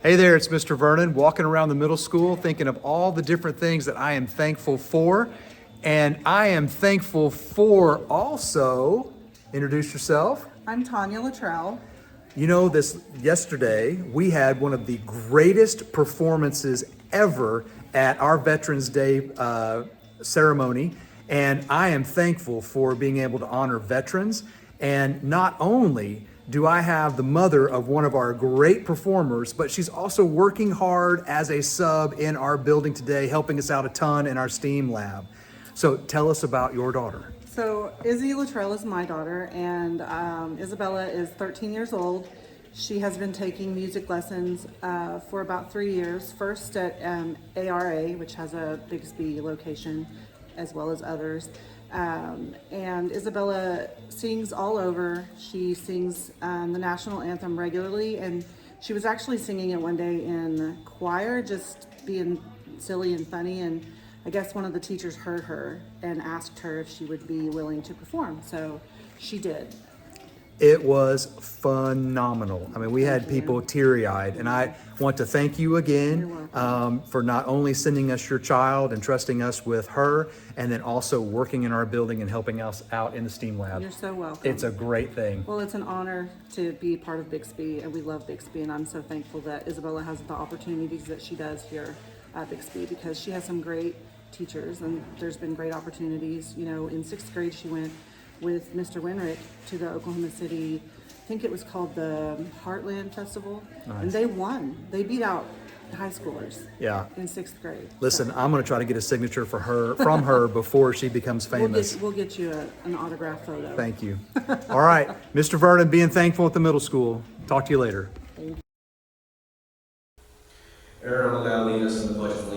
Hey there, it's Mr. Vernon, walking around the middle school thinking of all the different things that I am thankful for. And I am thankful for also, introduce yourself. I'm Tanya Lutrell. You know, this yesterday, we had one of the greatest performances ever at our Veterans Day ceremony. And I am thankful for being able to honor veterans. And not only do I have the mother of one of our great performers, but she's also working hard as a sub in our building today, helping us out a ton in our STEAM lab. So tell us about your daughter. So Izzy Lutrell is my daughter, and Isabella is 13 years old. She has been taking music lessons for about 3 years, first at ARA, which has a Bixby location, as well as others. And Isabella sings all over. She sings the national anthem regularly, and she was actually singing it one day in choir, just being silly and funny. And I guess one of the teachers heard her and asked her if she would be willing to perform. So she did. It was phenomenal. I mean, we had people teary-eyed, and I want to thank you again for not only sending us your child and trusting us with her, and then also working in our building and helping us out in the STEAM lab. You're so welcome. It's a great thing. Well, it's an honor to be part of Bixby, and we love Bixby, and I'm so thankful that Isabella has the opportunities that she does here at Bixby, because she has some great teachers, and there's been great opportunities. You know, in 6th grade, she went with Mr. Winrick to the Oklahoma City, I think it was called the Heartland Festival, and they won. They beat out high schoolers in 6th grade. Listen, I'm going to try to get a signature for her from her before she becomes famous. We'll get you an autograph photo. Thank you. All right, Mr. Vernon, being thankful at the middle school. Talk to you later. Aaron will now lead us in the pledge of